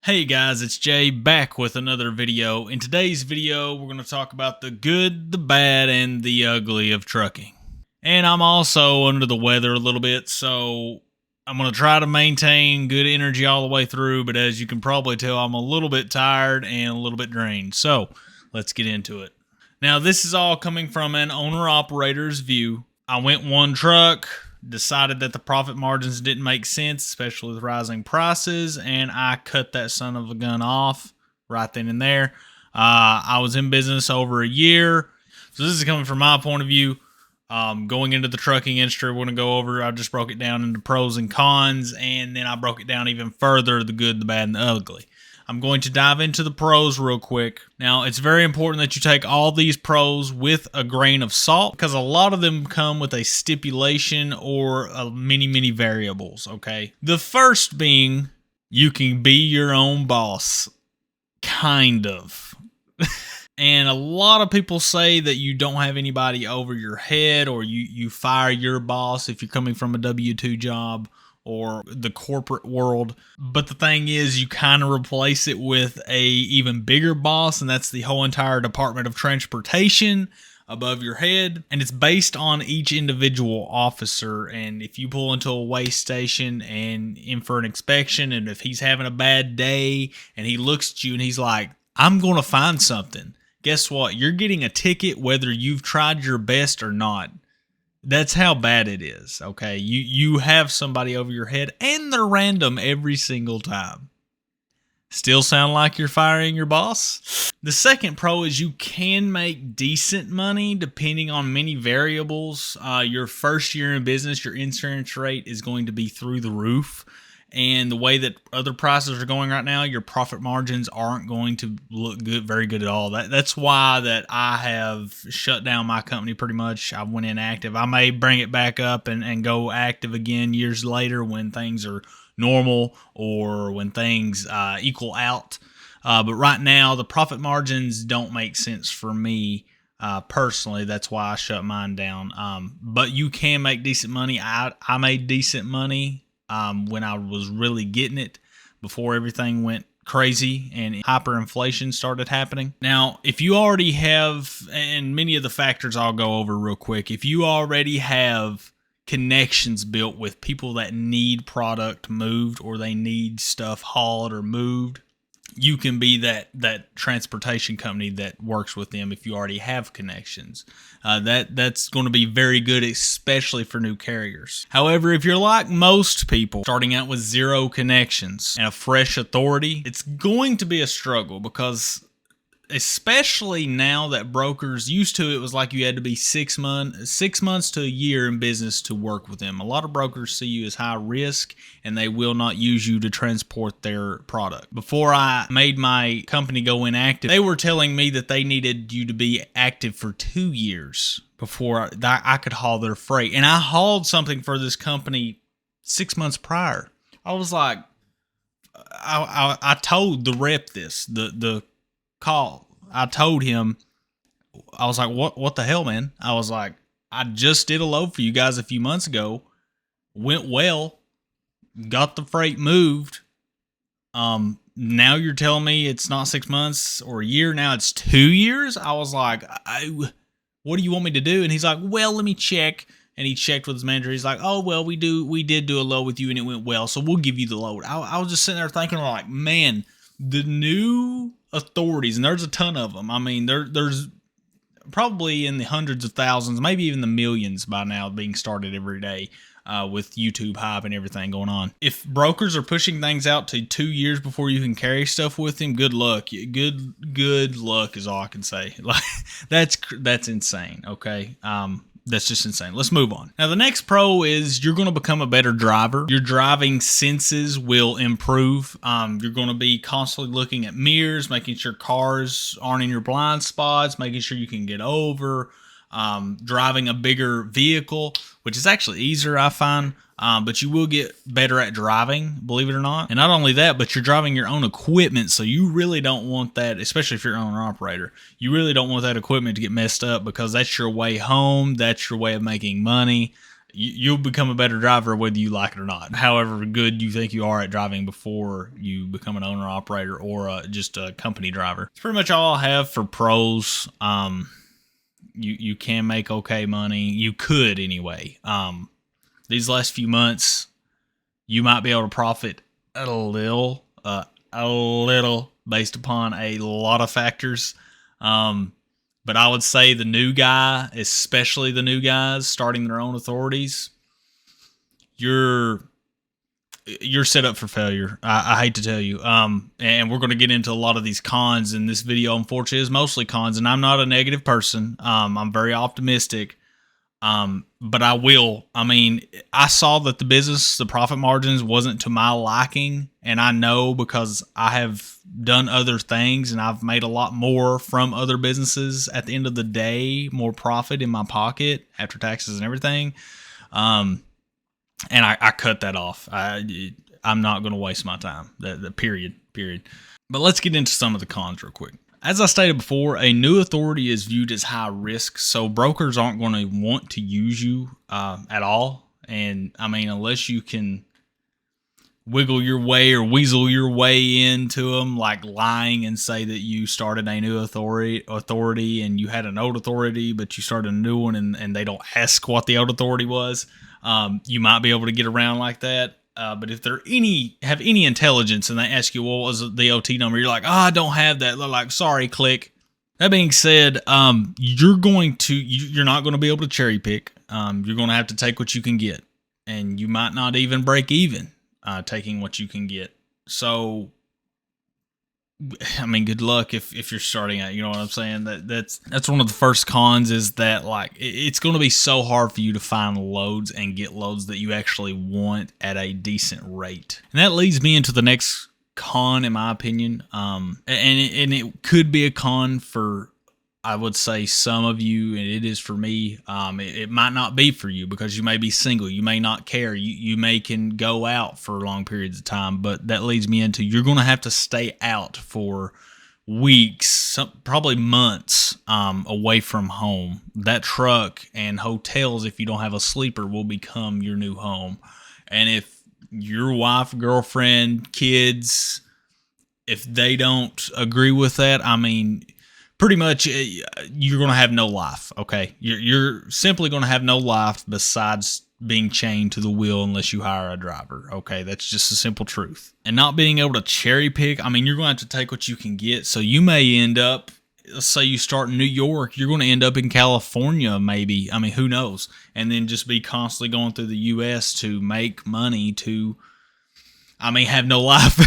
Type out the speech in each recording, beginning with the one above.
Hey guys, it's Jay back with another video. In today's video, we're going to talk about the good, the bad, and the ugly of trucking. And I'm also under the weather a little bit, so I'm going to try to maintain good energy all the way through, but as you can probably tell, I'm a little bit tired and a little bit drained. So let's get into it. Now, this is all coming from an owner-operator's view. I went one truck, decided that the profit margins didn't make sense, especially with rising prices, and I cut that son of a gun off right then and there. I was in business over a year, so this is coming from my point of view. Going into the trucking industry, we're going to go over, I just broke it down into pros and cons, and then I broke it down even further, the good, the bad, and the ugly. I'm going to dive into the pros real quick. Now, it's very important that you take all these pros with a grain of salt because a lot of them come with a stipulation or many variables, okay? The first being you can be your own boss, kind of. And a lot of people say that you don't have anybody over your head or you fire your boss if you're coming from a W-2 job or the corporate world. But the thing is, you kind of replace it with a even bigger boss, and that's the whole entire Department of Transportation above your head. And it's based on each individual officer. And if you pull into a weigh station and in for an inspection, and if he's having a bad day and he looks at you and he's like, I'm going to find something. Guess what? You're getting a ticket whether you've tried your best or not. That's how bad it is, okay? You have somebody over your head, and they're random every single time. Still sound like you're firing your boss? The second pro is you can make decent money depending on many variables. Your first year in business, your insurance rate is going to be through the roof. And the way that other prices are going right now, your profit margins aren't going to look good, very good at all. That's why that I have shut down my company pretty much. I went inactive. I may bring it back up and go active again years later when things are normal or when things equal out. But right now, the profit margins don't make sense for me personally. That's why I shut mine down. But you can make decent money. I made decent money when I was really getting it before everything went crazy and hyperinflation started happening. Now, if you already have, and many of the factors I'll go over real quick, if you already have connections built with people that need product moved or they need stuff hauled or moved, you can be that transportation company that works with them if you already have connections. That's going to be very good, especially for new carriers. However, if you're like most people, starting out with zero connections and a fresh authority, it's going to be a struggle because especially now that brokers used to, it was like you had to be 6 months to a year in business to work with them. A lot of brokers see you as high risk and they will not use you to transport their product. Before I made my company go inactive, they were telling me that they needed you to be active for 2 years before I could haul their freight. And I hauled something for this company 6 months prior. I was like, I told the rep this, the call. I told him, I was like, what the hell, man? I was like, I just did a load for you guys a few months ago. Went well. Got the freight moved. Now you're telling me it's not 6 months or a year. Now it's 2 years. I was like, what do you want me to do? And he's like, well, let me check. And he checked with his manager. He's like, oh, well, we did do a load with you and it went well. So we'll give you the load. I was just sitting there thinking like, man, the new authorities, and there's a ton of them. I mean, there's probably in the hundreds of thousands, maybe even the millions by now being started every day with YouTube hype and everything going on. If brokers are pushing things out to 2 years before you can carry stuff with them, good luck. Good luck is all I can say. Like that's insane. Okay. That's just insane. Let's move on. Now, the next pro is you're going to become a better driver. Your driving senses will improve. You're going to be constantly looking at mirrors, making sure cars aren't in your blind spots, making sure you can get over, driving a bigger vehicle, which is actually easier, I find. But you will get better at driving, believe it or not. And not only that, but you're driving your own equipment, so you really don't want that, especially if you're an owner-operator, you really don't want that equipment to get messed up because that's your way home, that's your way of making money. You'll become a better driver whether you like it or not. However good you think you are at driving before you become an owner operator or just a company driver. It's pretty much all I have for pros. You can make okay money. You could anyway. These last few months, you might be able to profit a little based upon a lot of factors. But I would say the new guy, especially the new guys starting their own authorities, you're set up for failure. I hate to tell you. And we're going to get into a lot of these cons in this video. Unfortunately, is mostly cons, and I'm not a negative person. I'm very optimistic. But I will. I mean, I saw that the profit margins wasn't to my liking, and I know because I have done other things and I've made a lot more from other businesses at the end of the day, more profit in my pocket after taxes and everything. And I cut that off. I'm not going to waste my time. The period. But let's get into some of the cons real quick. As I stated before, a new authority is viewed as high risk, so brokers aren't going to want to use you at all. And I mean, unless you can wiggle your way or weasel your way into them, like lying and say that you started a new authority and you had an old authority, but you started a new one and they don't ask what the old authority was, you might be able to get around like that. But if they're have any intelligence and they ask you, well, what was the OT number? You're like, I don't have that. They're like, sorry, click. That being said, you're not going to be able to cherry pick. You're going to have to take what you can get, and you might not even break even taking what you can get. So, I mean, good luck if you're starting out. You know what I'm saying? That's one of the first cons is that, like, it's going to be so hard for you to find loads and get loads that you actually want at a decent rate. And that leads me into the next con, in my opinion. And it could be a con for, I would say, some of you, and it is for me. It might not be for you because you may be single. You may not care. You may can go out for long periods of time, but that leads me into you're going to have to stay out for weeks, probably months away from home. That truck and hotels, if you don't have a sleeper, will become your new home. And if your wife, girlfriend, kids, if they don't agree with that, I mean, pretty much you're going to have no life, okay? You're simply going to have no life besides being chained to the wheel unless you hire a driver, okay? That's just a simple truth. And not being able to cherry pick, I mean, you're going to have to take what you can get. So you may end up, let's say you start in New York, you're going to end up in California maybe. I mean, who knows? And then just be constantly going through the U.S. to make money to, I mean, have no life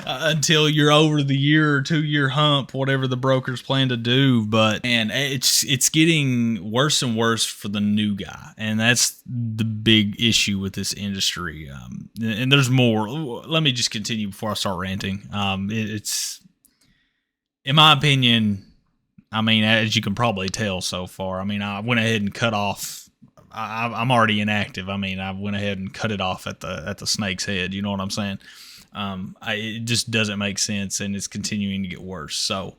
until you're over the year or 2 year hump, whatever the brokers plan to do. But man, it's getting worse and worse for the new guy, and that's the big issue with this industry. And there's more. Let me just continue before I start ranting. It's, in my opinion, I mean, as you can probably tell so far, I mean, I went ahead and cut off. I'm already inactive. I mean, I went ahead and cut it off at the snake's head. You know what I'm saying? It just doesn't make sense, and it's continuing to get worse. So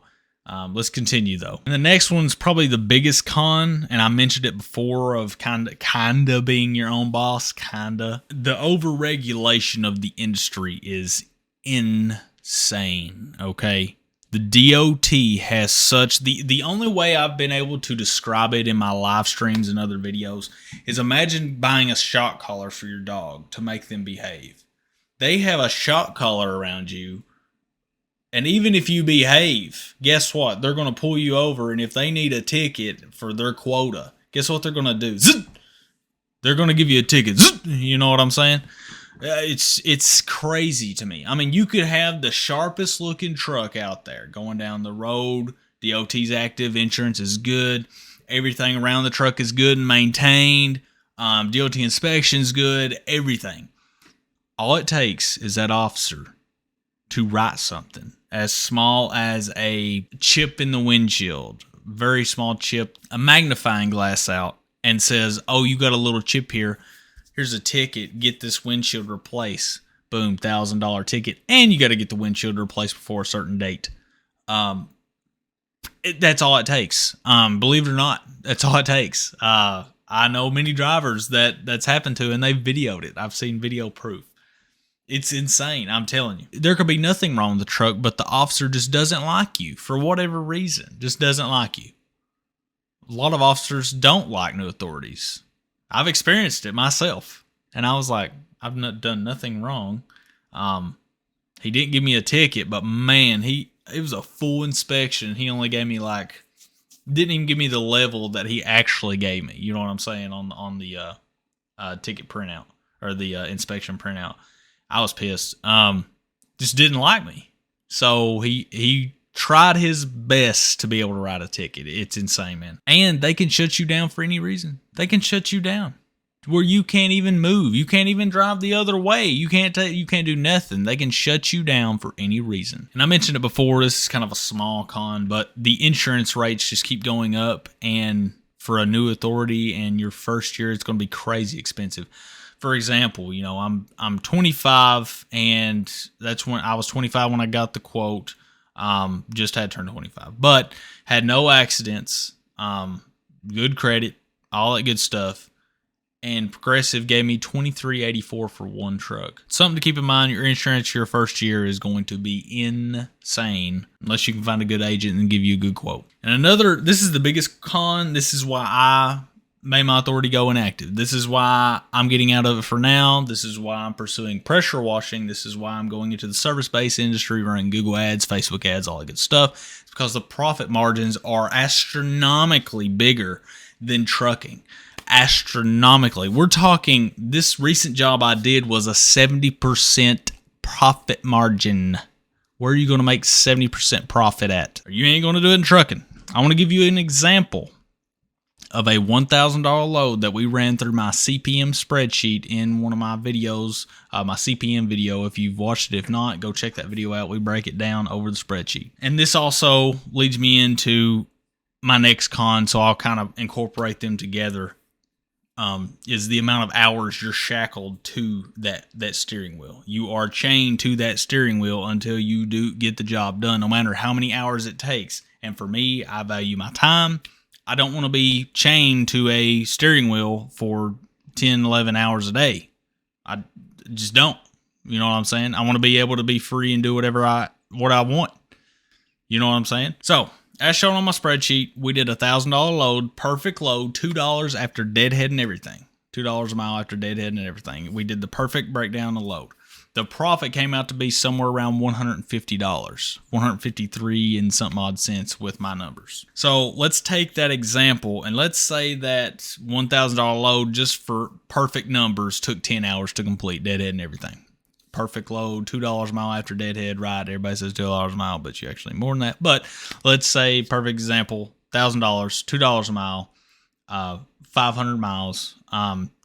let's continue though. And the next one's probably the biggest con, and I mentioned it before, of kinda being your own boss. Kinda, the overregulation of the industry is insane. Okay. The DOT has such, the only way I've been able to describe it in my live streams and other videos is imagine buying a shock collar for your dog to make them behave. They have a shock collar around you, and even if you behave, guess what? They're going to pull you over, and if they need a ticket for their quota, guess what they're going to do? They're going to give you a ticket. You know what I'm saying? It's crazy to me. I mean, you could have the sharpest looking truck out there going down the road. DOT's active, insurance is good, everything around the truck is good and maintained. DOT inspection's good, everything. All it takes is that officer to write something as small as a chip in the windshield, very small chip, a magnifying glass out, and says, oh, you got a little chip here. Here's a ticket. Get this windshield replaced. Boom, $1,000 ticket. And you got to get the windshield replaced before a certain date. That's all it takes. Believe it or not, that's all it takes. I know many drivers that's happened to, and they've videoed it. I've seen video proof. It's insane, I'm telling you. There could be nothing wrong with the truck, but the officer just doesn't like you for whatever reason. Just doesn't like you. A lot of officers don't like new authorities. I've experienced it myself, and I was like, I've not done nothing wrong. He didn't give me a ticket, but man, it was a full inspection. He only gave me didn't even give me the level that he actually gave me. You know what I'm saying, on the ticket printout or the inspection printout. I was pissed. Just didn't like me. So he tried his best to be able to write a ticket. It's insane, man. And they can shut you down for any reason. They can shut you down where you can't even move. You can't even drive the other way. You can't do nothing. They can shut you down for any reason. And I mentioned it before. This is kind of a small con, but the insurance rates just keep going up. And for a new authority and your first year, it's going to be crazy expensive. For example, I'm 25, and that's when I was 25 when I got the quote. Just had turned 25, but had no accidents, good credit, all that good stuff. And Progressive gave me $23.84 for one truck. Something to keep in mind: your insurance your first year is going to be insane unless you can find a good agent and give you a good quote. And this is the biggest con. This is why I made my authority go inactive. This is why I'm getting out of it for now. This is why I'm pursuing pressure washing. This is why I'm going into the service-based industry, running Google ads, Facebook ads, all that good stuff. It's because the profit margins are astronomically bigger than trucking. Astronomically. We're talking, this recent job I did was a 70% profit margin. Where are you going to make 70% profit at? You ain't going to do it in trucking. I want to give you an example of a $1,000 load that we ran through my CPM spreadsheet in one of my videos, my CPM video. If you've watched it, if not, go check that video out. We break it down over the spreadsheet. And this also leads me into my next con, so I'll kind of incorporate them together, is the amount of hours you're shackled to that steering wheel. You are chained to that steering wheel until you do get the job done, no matter how many hours it takes. And for me, I value my time. I don't want to be chained to a steering wheel for 10, 11 hours a day. I just don't. You know what I'm saying? I want to be able to be free and do what I want. You know what I'm saying? So, as shown on my spreadsheet, we did a $1,000 load, perfect load, $2 after deadhead and everything. $2 a mile after deadhead and everything. We did the perfect breakdown of the load. The profit came out to be somewhere around $150, $153 and something odd cents with my numbers. So let's take that example, and let's say that $1,000 load, just for perfect numbers, took 10 hours to complete, deadhead and everything. Perfect load, $2 a mile after deadhead, right? Everybody says $2 a mile, but you actually more than that. But let's say, perfect example, $1,000, $2 a mile, 500 miles,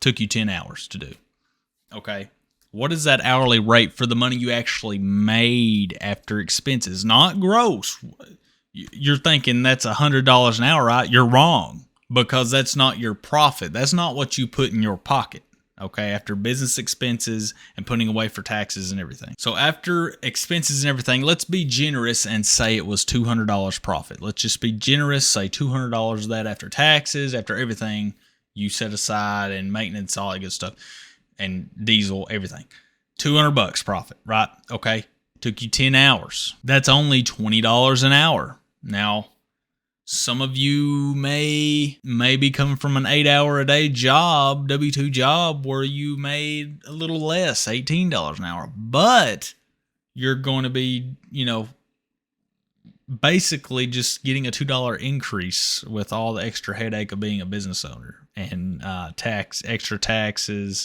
took you 10 hours to do. Okay. What is that hourly rate for the money you actually made after expenses? Not gross. You're thinking that's $100 an hour, right? You're wrong, because that's not your profit. That's not what you put in your pocket, okay, after business expenses and putting away for taxes and everything. So after expenses and everything, let's be generous and say it was $200 profit. Let's just be generous, say $200 of that after taxes, after everything you set aside and maintenance, all that good stuff. And diesel, everything. $200 profit, right? Okay. Took you 10 hours. That's only $20 an hour. Now, some of you may be coming from an 8-hour-a-day job, W-2 job, where you made a little less, $18 an hour. But you're going to be, basically just getting a $2 increase with all the extra headache of being a business owner and extra taxes,